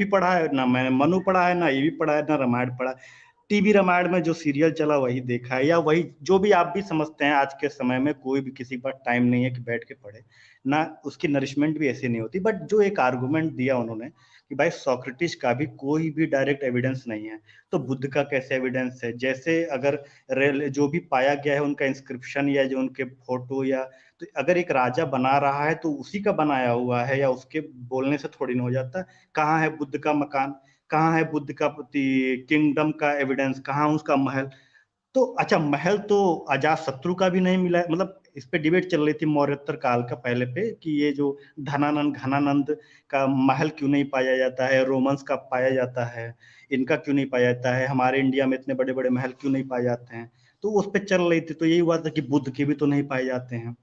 भी पढ़ा है, ना मैंने मनु पढ़ा है, ना ये भी पढ़ा है, ना रामायण पढ़ा है। टीवी रामायण में जो सीरियल चला वही देखा है, या वही जो भी आप भी समझते हैं आज के समय में कोई भी किसी के पास टाइम नहीं है कि बैठ के पढ़े, ना उसकी नरिशमेंट भी ऐसी नहीं होती। बट जो एक आर्गुमेंट दिया उन्होंने कि भाई सोक्रेटिस का भी कोई भी डायरेक्ट एविडेंस नहीं है, तो बुद्ध का कैसे एविडेंस है? जैसे अगर जो भी पाया गया है उनका इंस्क्रिप्शन या जो उनके फोटो, या तो अगर एक राजा बना रहा है तो उसी का बनाया हुआ है, या उसके बोलने से थोड़ी ना हो जाता। कहाँ है बुद्ध का मकान, कहाँ है बुद्ध का किंगडम का एविडेंस, कहाँ उसका महल? तो अच्छा, महल तो अजात शत्रु का भी नहीं मिला है। मतलब इस पे डिबेट चल रही थी मौर्योत्तर काल का पहले पे कि ये जो धनानंद घनानंद का महल क्यों नहीं पाया जाता है, रोमन्स का पाया जाता है, इनका क्यों नहीं पाया जाता है, हमारे इंडिया में इतने बड़े बड़े महल क्यों नहीं पाए जाते हैं? तो उस पे चल रही थी, तो यही हुआ था कि बुद्ध के भी तो नहीं पाए जाते हैं,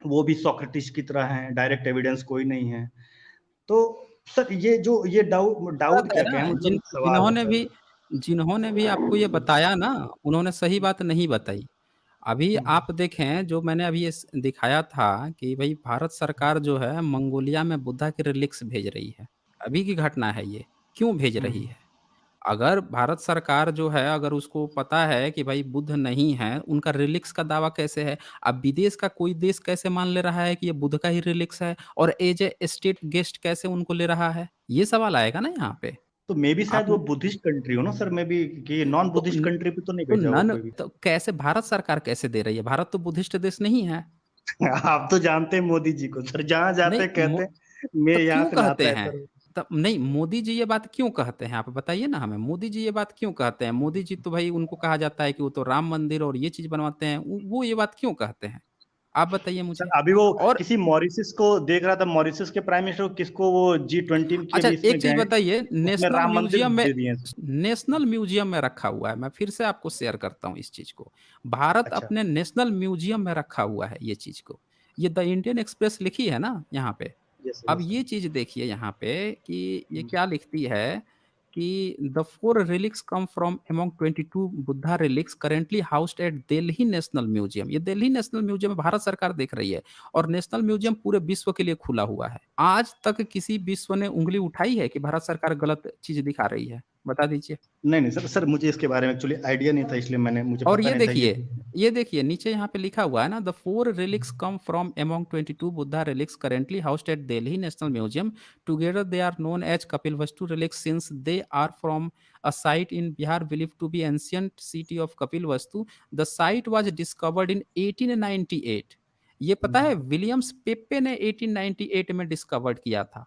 वो भी सोक्रेटिस की तरह हैं, डायरेक्ट एविडेंस कोई नहीं है। तो सर ये जो ये डाउट बात डाउट है क्या ना, कहें, मतलब सवाल है सर। जिन्होंने भी आपको ये बताया ना, उन्होंने सही बात नहीं बताई। अभी हम्म, आप देखें, जो मैंने अभी ये दिखाया था कि भाई भारत सरकार जो है मंगोलिया में बुद्धा के रिलिक्स भेज रही है। अभी की घटना है ये। क्यों भेज रही हम्म, है? अगर भारत सरकार जो है, अगर उसको पता है कि भाई बुद्ध नहीं है, उनका रिलिक्स का दावा कैसे है? अब विदेश का कोई देश कैसे मान ले रहा है कि ये बुद्ध का ही रिलिक्स है, और एज ए स्टेट गेस्ट कैसे उनको ले रहा है? ये सवाल आएगा ना यहाँ पे। तो मे बी आप शायद वो बुद्धिस्ट कंट्री हो ना सर, मे बी कि नॉन तो बुद्धिस्ट न कंट्री पे तो नहीं तो भेजा होगा नन कोई भी। तो कैसे भारत सरकार कैसे दे रही है? भारत तो बुद्धिस्ट देश नहीं है। आप तो जानते हैं मोदी जी को सर, जहां नहीं जाते हैं मो कहते हैं मैं तो यहाँ क्यों से कहते नहाता है हैं? सर। तब नहीं, मोदी जी ये बात क्यों कहते हैं? आप बताइए ना हमें, मोदी जी ये बात क्यों कहते हैं? मोदी जी तो भाई, उनको कहा जाता है कि वो तो राम मंदिर और ये चीज़ बनवाते हैं, वो ये बात क्यों कहते हैं? आप बताइए सर मुझे। अभी वो और किसी मॉरिशस को देख रहा था, मॉरिशस के प्राइम मिनिस्टर को, किसको वो G20 के अच्छा, भी इसमें एक चीज़ गए हैं, बताइए, उसमें राम मंदिर दे दिए हैं सर। नेशनल म्यूज़ियम में रखा हुआ है, मैं फिर से आपको शेयर करता हूँ इस चीज़ को। भारत अच्छा। अपने नेशनल म्यूज़ियम में रखा हुआ है ये चीज़ को। ये द इंडियन एक्सप्रेस लिखी है ना यहाँ पे। यस अब यस सर। ये चीज़ देखिए यहाँ पे कि ये क्या लिखती है कि the 4 relics come from among 22 Buddha relics currently housed at Delhi national museum. ये दिल्ली नेशनल म्यूज़ियम भारत सरकार देख रही है, और नेशनल म्यूज़ियम पूरे विश्व के लिए खुला हुआ है। आज तक किसी विश्व ने उँगली उठाई है कि भारत सरकार गलत चीज़ दिखा रही है? बता दीजिए। नहीं नहीं सर, सर मुझे इसके बारे में एक्चुअली आइडिया नहीं था, इसलिए मैंने, मुझे और पता नहीं था ये। ये देखिए नीचे यहाँ पे लिखा हुआ है ना, the 4 relics come from among 22 Buddha relics currently housed at Delhi national museum. Together they are known as Kapilavastu relics since they are from a site in Bihar believed to be ancient city of Kapilavastu. The site was discovered in 1898। ये पता है, Williams पेपे ने 1898 में discovered किया था।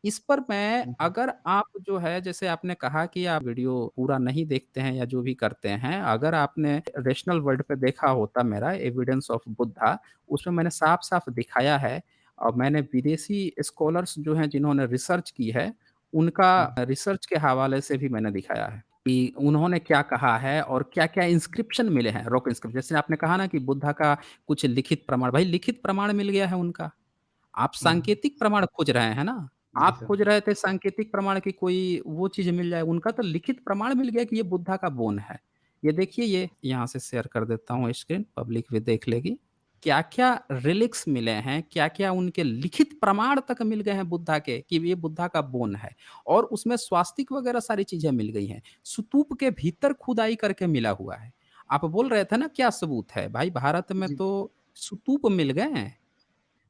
इस पर मैं, अगर आप जो है, जैसे आपने कहा कि आप वीडियो पूरा नहीं देखते हैं या जो भी करते हैं, अगर आपने रेशनल वर्ल्ड पे देखा होता मेरा एविडेंस ऑफ बुद्धा, उसमें मैंने साफ-साफ दिखाया है, और मैंने विदेशी स्कॉलर्स जो हैं जिन्होंने रिसर्च की है, उनका रिसर्च के हवाले से भी मैंने दिखाया है कि उन्होंने क्या कहा है और क्या-क्या इंस्क्रिप्शन मिले हैं, रॉक इंस्क्रिप्शन। जैसे आपने कहा ना कि बुद्धा का कुछ लिखित प्रमाण, भाई लिखित प्रमाण मिल गया है उनका। आप सांकेतिक प्रमाण खोज रहे हैं ना? जी आप सर। खोज रहे थे सांकेतिक प्रमाण की कोई वो चीज़ मिल जाए, उनका तो लिखित प्रमाण मिल गया कि ये बुद्धा का बोन है। ये देखिए, ये यहाँ से शेयर कर देता हूँ स्क्रीन, पब्लिक भी देख लेगी। क्या-क्या रिलिक्स मिले हैं, क्या-क्या उनके लिखित प्रमाण तक मिल गए हैं बुद्धा के कि ये बुद्धा का बोन है, और उसमें स्वास्तिक वगैरह सारी चीज़ें मिल गई हैं। स्तूप के भीतर खुदाई करके मिला हुआ है। आप बोल रहे थे ना क्या सबूत है? भाई भारत में जी। तो स्तूप मिल गए हैं।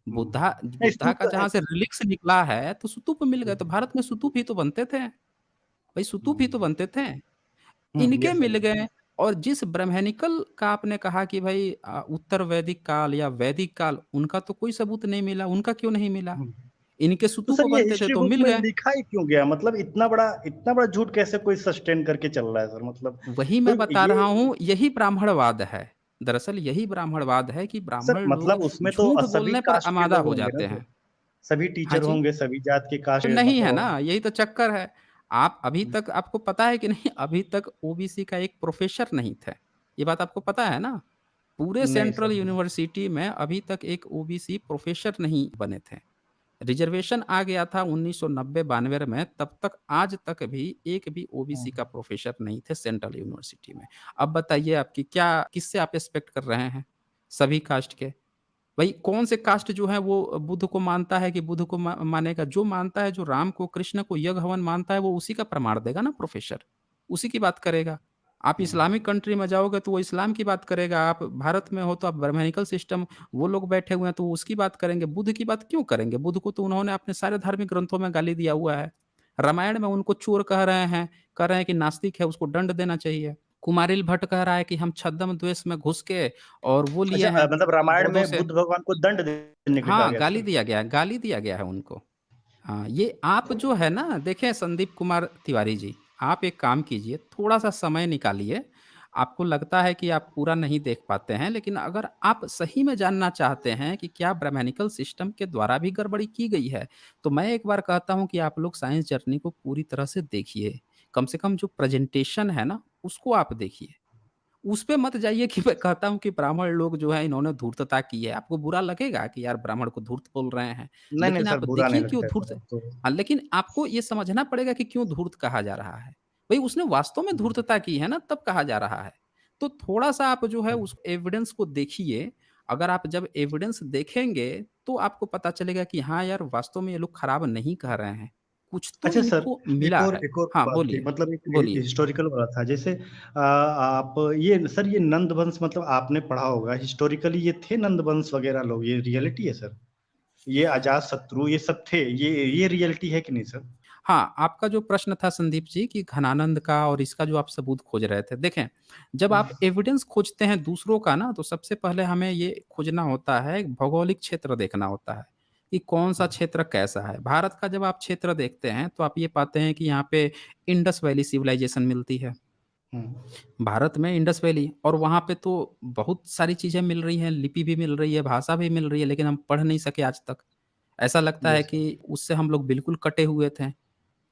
बुद्धा नहीं बुद्धा स्तूप का जहाँ से रिलिक्स निकला है, तो स्तूप मिल गए, तो हुँ, भारत में स्तूप ही तो बनते थे। भाई स्तूप ही तो हुँ, बनते थे। हुँ, इनके यस सर। मिल गए। और जिस ब्रह्मनिकल का आपने कहा कि भाई उत्तर वैदिक काल या वैदिक काल, उनका तो कोई सबूत नहीं मिला, उनका क्यों नहीं मिला? हुँ। इनके तो स्तूप सर ये बनते थे हिस्ट्री तो बुक मिल में गए। लिखा ही क्यों गया? मतलब इतना बड़ा झूठ कैसे कोई सस्टेन करके चल रहा है सर? मतलब वही मैं कोई बता ये, रहा हूँ, यही ब्राह्मणवाद है। दरअसल यही ब्राह्मणवाद है कि सर ब्राह्मण लोग मतलब उसमें तो झूठ सभी बोलने पर कास्ट के आमादा लोग हो होंगे ना जाते सर? हैं। सभी हाँ टीचर जी। होंगे, सभी जात के कास्ट के नहीं है मतलब ना, यही तो चक्कर है। आप अभी हुँ, तक, आपको पता है कि नहीं, अभी तक ओबीसी का एक प्रोफ़ेसर नहीं थे। ये बात आपको पता है ना? पूरे नहीं सेंट्रल सर। यूनिवर्सिटी में अभी तक एक ओबीसी प्रोफ़ेसर नहीं बने थे। रिज़र्वेशन आ गया था 1990-92 में, तब तक आज तक भी एक भी हुँ। ओबीसी का प्रोफ़ेसर नहीं थे सेंट्रल यूनिवर्सिटी में। अब बताइए आपकी क्या, किससे आप एक्सपेक्ट कर रहे हैं? सभी कास्ट के? भई कौन से कास्ट जो है वो बुद्ध को मानता है कि बुद्ध को मानेगा? जो मानता है, जो राम को, कृष्ण को यज्ञ हवन मानता है, वो उसी का प्रमाण देगा ना प्रोफ़ेसर, उसी की बात करेगा। आप हुँ। इस्लामिक कंट्री में जाओगे तो वो इस्लाम की बात करेगा, आप भारत में हो तो आप ब्राह्मणिकल सिस्टम वो लोग बैठे हुए हैं तो वो उसकी बात करेंगे, बुद्ध की बात क्यों करेंगे? बुद्ध को तो उन्होंने अपने सारे धार्मिक ग्रंथों में गाली दिया हुआ है। रामायण में उनको चोर कह रहे हैं कि नास्तिक है, उसको दंड देना चाहिए। कुमारिल भट्ट कह रहा है कि हम छद्म द्वेष में घुस के और वो लिए अच्छा हैं मतलब रामायण बौद्धों में से। बुद्ध भगवान को दंड देने को कहा हाँ, गया था? गाली दिया गया है उनको। हाँ, ये आप जो है ना देखें संदीप कुमार तिवारी जी, आप एक काम कीजिए, थोड़ा-सा समय निकालिए। आपको लगता है कि आप पूरा नहीं देख पाते हैं, लेकिन अगर आप सही में जानना चाहते हैं कि क्या ब्राह्मणिकल सिस्टम के द्वारा भी गड़बड़ी की गई है, तो मैं एक बार कहता हूँ कि आप लोग साइंस जर्नी को पूरी तरह से देखिए। कम से कम जो प्रेज़ेंटेशन है ना, उसको आप देखिए। उस पे मत जाइए कि मैं कहता हूँ कि ब्राह्मण लोग जो है इन्होंने धूर्तता की है। आपको बुरा लगेगा कि यार ब्राह्मण को धूर्त बोल रहे हैं। नहीं, नहीं लेकिन सर आप बुरा नहीं देखिए क्यों लगता है धूर्त सर अब तो। लेकिन आपको ये समझना पड़ेगा कि क्यों धूर्त कहा जा रहा है। भई उसने वास्तव में हुँ, धूर्तता की है ना तब कहा जा रहा है। तो थोड़ा-सा आप जो है हुँ। उस एविडेंस को देखिए। अगर आप जब एविडेंस देखेंगे तो आपको पता चलेगा कि हाँ यार वास्तव में ये लोग खराब नहीं कह रहे हैं। कुछ तो अच्छा सर, इनको मिला है। एक और हाँ, बात थी बोलिए, मतलब एक बोलिए। हिस्टोरिकल वाला था जैसे आप ये सर ये नंद वंश मतलब आपने पढ़ा होगा हिस्टोरिकली ये थे नंद वंश वगैरह लोग, ये रियलिटी है सर? ये अजातशत्रु ये सब थे, ये रियलिटी है कि नहीं सर? हाँ, आपका जो प्रश्न था संदीप जी कि घनानंद का और इसका जो आप सबूत खोज रहे थे। देखें, जब आप एविडेंस खोजते हैं दूसरों का ना, तो सबसे पहले हमें ये खोजना होता है, एक भौगोलिक क्षेत्र देखना होता है, कि कौन-सा क्षेत्र कैसा है। भारत का जब आप क्षेत्र देखते हैं, तो आप ये पाते हैं कि यहाँ पे इंडस वैली सिविलाइज़ेशन मिलती है। हुँ, भारत में इंडस वैली और वहाँ पे तो बहुत सारी चीज़ें मिल रही हैं, लिपि भी मिल रही है, भाषा भी मिल रही है, लेकिन हम पढ़ नहीं सके आज तक। ऐसा लगता है यस सर। कि उससे हम लोग बिल्कुल कटे हुए थे।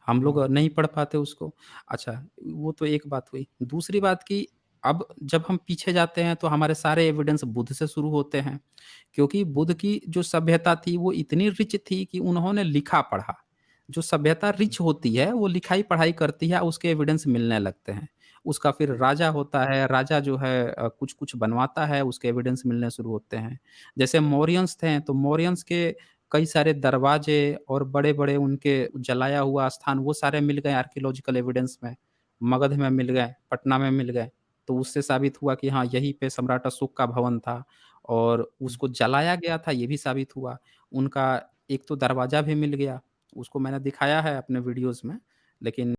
हम हुँ, लोग नहीं पढ़ पाते उसको। अच्छा, वो तो एक बात हुई। दूसरी बात कि अब जब हम पीछे जाते हैं तो हमारे सारे एविडेंस बुद्ध से शुरू होते हैं, क्योंकि बुद्ध की जो सभ्यता थी वो इतनी रिच थी कि उन्होंने लिखा-पढ़ा। जो सभ्यता रिच होती है वो लिखाई-पढ़ाई करती है, उसके एविडेंस मिलने लगते हैं। उसका फिर हुँ, राजा होता है, राजा जो है कुछ-कुछ बनवाता है, उसके एविडेंस मिलने शुरू होते हैं। जैसे मौर्यंस थे, तो मौर्यंस के कई सारे दरवाजे और बड़े-बड़े उनके जलाया हुआ स्थान वो सारे मिल गए आर्कियोलॉजिकल एविडेंस में। मगध में मिल गए, पटना में मिल गए। तो उससे साबित हुआ कि हाँ, यहीं पे सम्राट अशोक का भवन था और हुँ। उसको जलाया गया था, ये भी साबित हुआ। उनका एक तो दरवाजा भी मिल गया, उसको मैंने दिखाया है अपने वीडियोज़ में, लेकिन